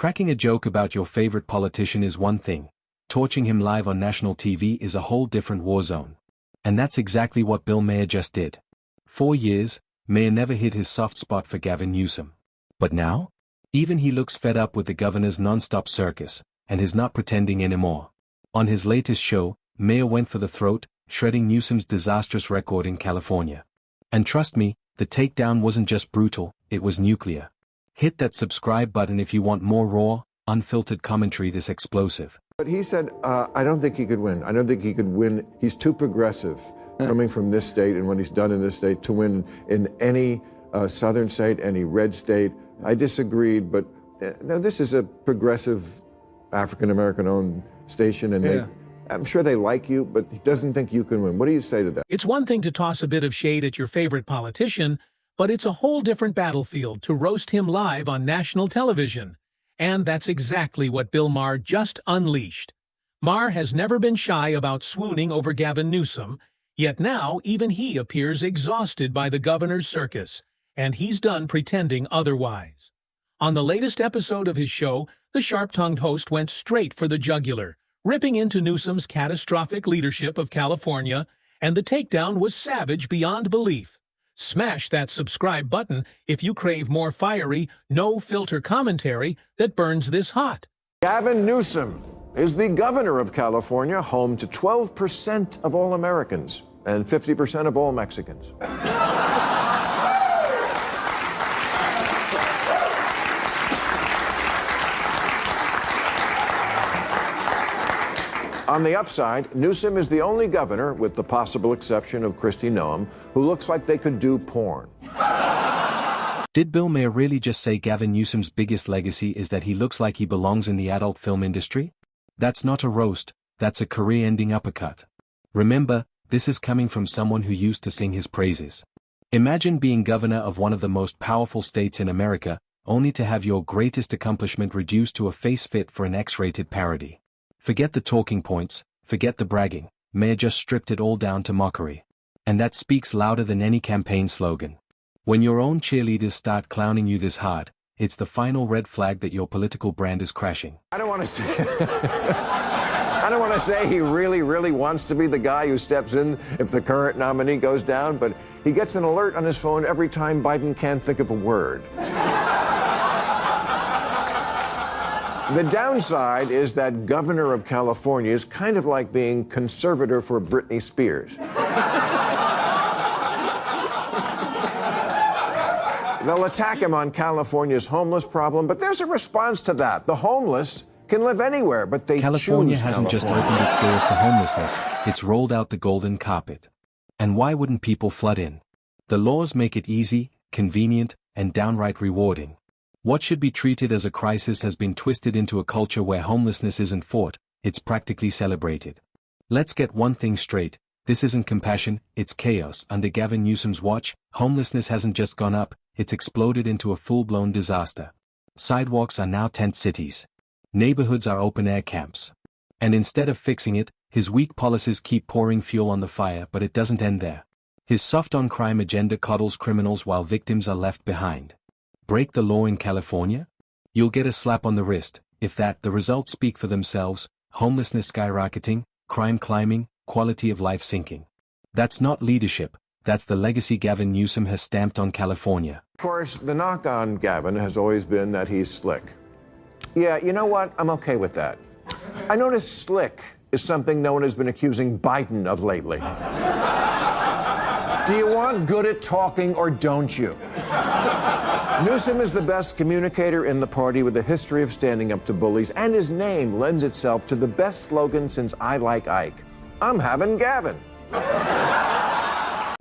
Cracking a joke about your favorite politician is one thing. Torching him live on national TV is a whole different war zone. And that's exactly what Bill Maher just did. 4 years, Maher never hit his soft spot for Gavin Newsom. But now? Even he looks fed up with the governor's non-stop circus, and is not pretending anymore. On his latest show, Maher went for the throat, shredding Newsom's disastrous record in California. And trust me, the takedown wasn't just brutal, it was nuclear. Hit that subscribe button if you want more raw, unfiltered commentary this explosive. But he said, I don't think he could win. I don't think he could win. He's too progressive coming from this state and what he's done in this state to win in any southern state, any red state. I disagreed, but no, this is a progressive African-American owned station, and I'm sure they like you, but he doesn't think you can win. What do you say to that? It's one thing to toss a bit of shade at your favorite politician, but it's a whole different battlefield to roast him live on national television. And that's exactly what Bill Maher just unleashed. Maher has never been shy about swooning over Gavin Newsom, yet now even he appears exhausted by the governor's circus, and he's done pretending otherwise. On the latest episode of his show, the sharp-tongued host went straight for the jugular, ripping into Newsom's catastrophic leadership of California, and the takedown was savage beyond belief. Smash that subscribe button if you crave more fiery, no-filter commentary that burns this hot. Gavin Newsom is the governor of California, home to 12% of all Americans and 50% of all Mexicans. On the upside, Newsom is the only governor, with the possible exception of Kristi Noem, who looks like they could do porn. Did Bill Maher really just say Gavin Newsom's biggest legacy is that he looks like he belongs in the adult film industry? That's not a roast, that's a career-ending uppercut. Remember, this is coming from someone who used to sing his praises. Imagine being governor of one of the most powerful states in America, only to have your greatest accomplishment reduced to a face fit for an X-rated parody. Forget the talking points, forget the bragging, Maher just stripped it all down to mockery. And that speaks louder than any campaign slogan. When your own cheerleaders start clowning you this hard, it's the final red flag that your political brand is crashing. I don't want to say I don't want to say he really wants to be the guy who steps in if the current nominee goes down, but he gets an alert on his phone every time Biden can't think of a word. The downside is that governor of California is kind of like being conservator for Britney Spears. They'll attack him on California's homeless problem, but there's a response to that. The homeless can live anywhere, but they California choose hasn't just California. opened its doors to homelessness, it's rolled out the golden carpet. And why wouldn't people flood in? The laws make it easy, convenient, and downright rewarding. What should be treated as a crisis has been twisted into a culture where homelessness isn't fought, it's practically celebrated. Let's get one thing straight, this isn't compassion, it's chaos. Under Gavin Newsom's watch, homelessness hasn't just gone up, it's exploded into a full-blown disaster. Sidewalks are now tent cities. Neighborhoods are open-air camps. And instead of fixing it, his weak policies keep pouring fuel on the fire, but it doesn't end there. His soft-on-crime agenda coddles criminals while victims are left behind. Break the law in California? You'll get a slap on the wrist. If that, the results speak for themselves: homelessness skyrocketing, crime climbing, quality of life sinking. That's not leadership, that's the legacy Gavin Newsom has stamped on California. Of course, the knock on Gavin has always been that he's slick. Yeah, you know what? I'm okay with that. I notice slick is something no one has been accusing Biden of lately. Do you want good at talking or don't you? Newsom is the best communicator in the party with a history of standing up to bullies, and his name lends itself to the best slogan since I Like Ike. I'm having Gavin.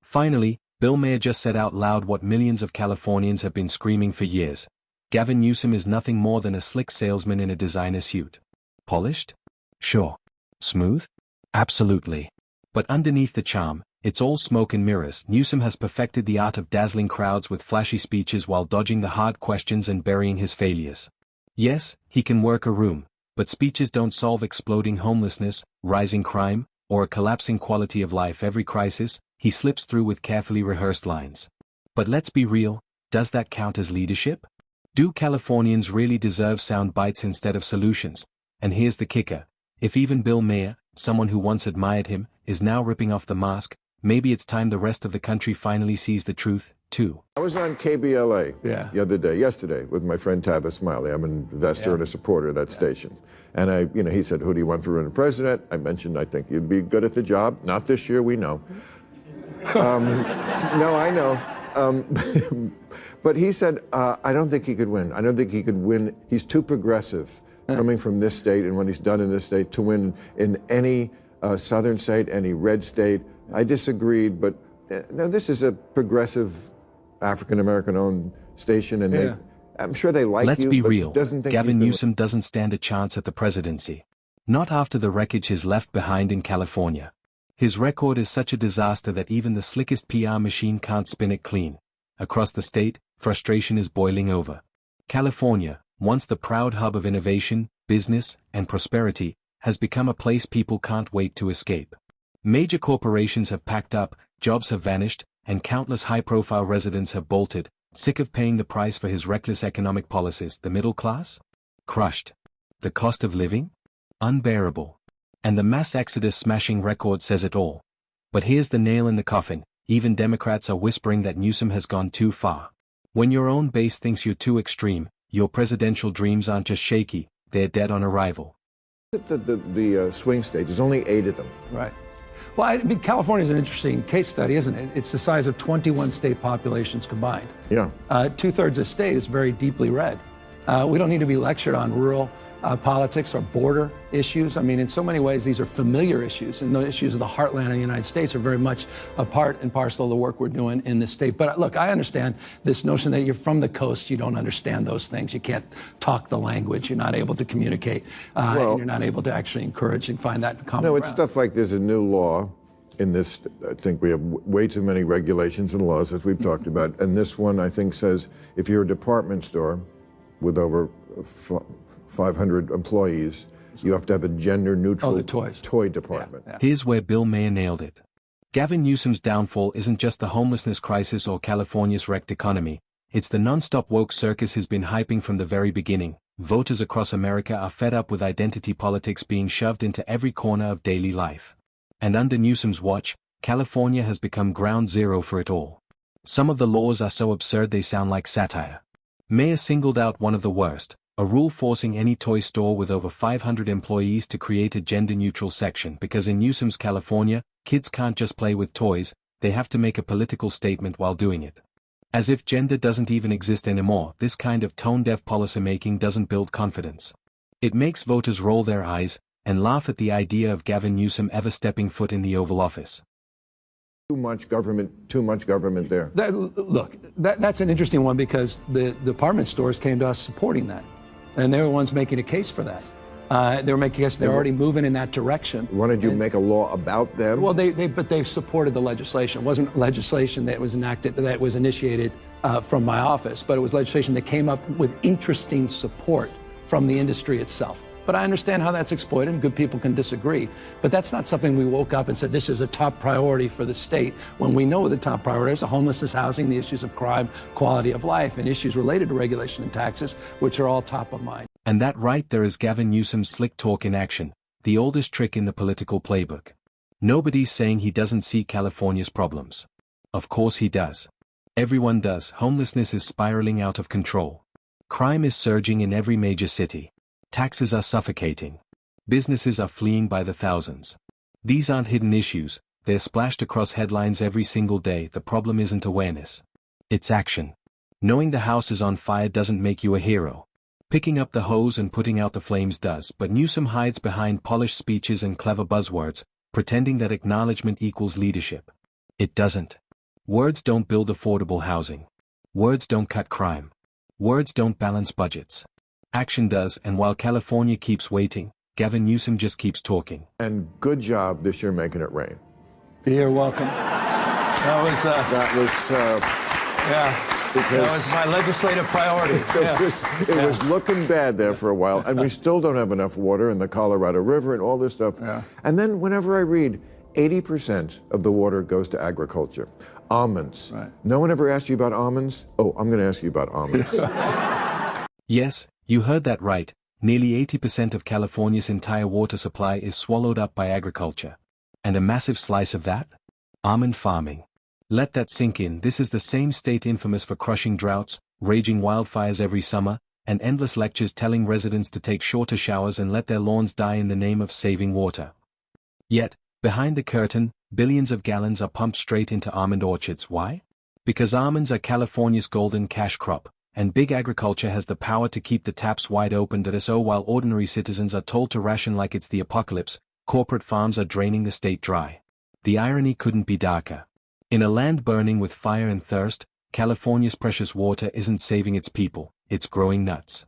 Finally, Bill Maher just said out loud what millions of Californians have been screaming for years. Gavin Newsom is nothing more than a slick salesman in a designer suit. Polished? Sure. Smooth? Absolutely. But underneath the charm, it's all smoke and mirrors. Newsom has perfected the art of dazzling crowds with flashy speeches while dodging the hard questions and burying his failures. Yes, he can work a room, but speeches don't solve exploding homelessness, rising crime, or a collapsing quality of life. Every crisis, he slips through with carefully rehearsed lines. But let's be real, does that count as leadership? Do Californians really deserve sound bites instead of solutions? And here's the kicker. If even Bill Maher, someone who once admired him, is now ripping off the mask, maybe it's time the rest of the country finally sees the truth, too. I was on KBLA yesterday, with my friend Tavis Smiley. I'm an investor and a supporter of that station. And he said, who do you want for running president? I mentioned, I think you'd be good at the job. Not this year, we know. No, I know. But he said, I don't think he could win. I don't think he could win. He's too progressive coming from this state and what he's done in this state to win in any southern state, any red state. I disagreed, but no, this is a progressive African-American owned station, and I'm sure they like Let's you. Let's be real. Doesn't think Gavin Newsom doesn't stand a chance at the presidency. Not after the wreckage he's left behind in California. His record is such a disaster that even the slickest PR machine can't spin it clean. Across the state, frustration is boiling over. California, once the proud hub of innovation, business, and prosperity, has become a place people can't wait to escape. Major corporations have packed up, jobs have vanished, and countless high-profile residents have bolted, sick of paying the price for his reckless economic policies. The middle class? Crushed. The cost of living? Unbearable. And the mass exodus smashing record says it all. But here's the nail in the coffin. Even Democrats are whispering that Newsom has gone too far. When your own base thinks you're too extreme, your presidential dreams aren't just shaky, they're dead on arrival. The swing states, there's only 8 of them. Right. Well, I mean, California is an interesting case study, isn't it? It's the size of 21 state populations combined. Yeah. 2/3 of the state is very deeply red. We don't need to be lectured on rural politics or border issues. I mean, in so many ways, these are familiar issues, and the issues of the heartland of the United States are very much a part and parcel of the work we're doing in this state. But look, I understand this notion that you're from the coast, you don't understand those things. You can't talk the language. You're not able to communicate, and you're not able to actually encourage and find that common ground. No, it's stuff like there's a new law in this. I think we have way too many regulations and laws, as we've talked about. And this one, I think, says if you're a department store with over 500 employees, you have to have a gender-neutral toy department. Here's where Bill Maher nailed it. Gavin Newsom's downfall isn't just the homelessness crisis or California's wrecked economy, it's the non-stop woke circus he's been hyping from the very beginning. Voters across America are fed up with identity politics being shoved into every corner of daily life. And under Newsom's watch, California has become ground zero for it all. Some of the laws are so absurd they sound like satire. Maher singled out one of the worst. A rule forcing any toy store with over 500 employees to create a gender-neutral section because in Newsom's California, kids can't just play with toys, they have to make a political statement while doing it. As if gender doesn't even exist anymore, this kind of tone-deaf policymaking doesn't build confidence. It makes voters roll their eyes and laugh at the idea of Gavin Newsom ever stepping foot in the Oval Office. Too much government there. That's an interesting one because the department stores came to us supporting that. And they were the ones making a case for that. They were making a case they're already moving in that direction. Wanted you to make a law about them? Well, but they supported the legislation. It wasn't legislation that was enacted, that was initiated from my office, but it was legislation that came up with interesting support from the industry itself. But I understand how that's exploited, and good people can disagree. But that's not something we woke up and said, this is a top priority for the state, when we know what the top priorities are: homelessness, housing, the issues of crime, quality of life, and issues related to regulation and taxes, which are all top of mind. And that right there is Gavin Newsom's slick talk in action, the oldest trick in the political playbook. Nobody's saying he doesn't see California's problems. Of course he does. Everyone does. Homelessness is spiraling out of control. Crime is surging in every major city. Taxes are suffocating. Businesses are fleeing by the thousands. These aren't hidden issues, they're splashed across headlines every single day. The problem isn't awareness. It's action. Knowing the house is on fire doesn't make you a hero. Picking up the hose and putting out the flames does. But Newsom hides behind polished speeches and clever buzzwords, pretending that acknowledgement equals leadership. It doesn't. Words don't build affordable housing. Words don't cut crime. Words don't balance budgets. Action does, and while California keeps waiting, Gavin Newsom just keeps talking. And good job this year making it rain. You're welcome. Because that was my legislative priority. It was looking bad there for a while, and we still don't have enough water in the Colorado River and all this stuff. Yeah. And then whenever I read, 80% of the water goes to agriculture. Almonds. Right. No one ever asked you about almonds? Oh, I'm going to ask you about almonds. Yes, you heard that right, nearly 80% of California's entire water supply is swallowed up by agriculture. And a massive slice of that? Almond farming. Let that sink in. This is the same state infamous for crushing droughts, raging wildfires every summer, and endless lectures telling residents to take shorter showers and let their lawns die in the name of saving water. Yet, behind the curtain, billions of gallons are pumped straight into almond orchards. Why? Because almonds are California's golden cash crop, and big agriculture has the power to keep the taps wide open. So while ordinary citizens are told to ration like it's the apocalypse, corporate farms are draining the state dry. The irony couldn't be darker. In a land burning with fire and thirst, California's precious water isn't saving its people, it's growing nuts.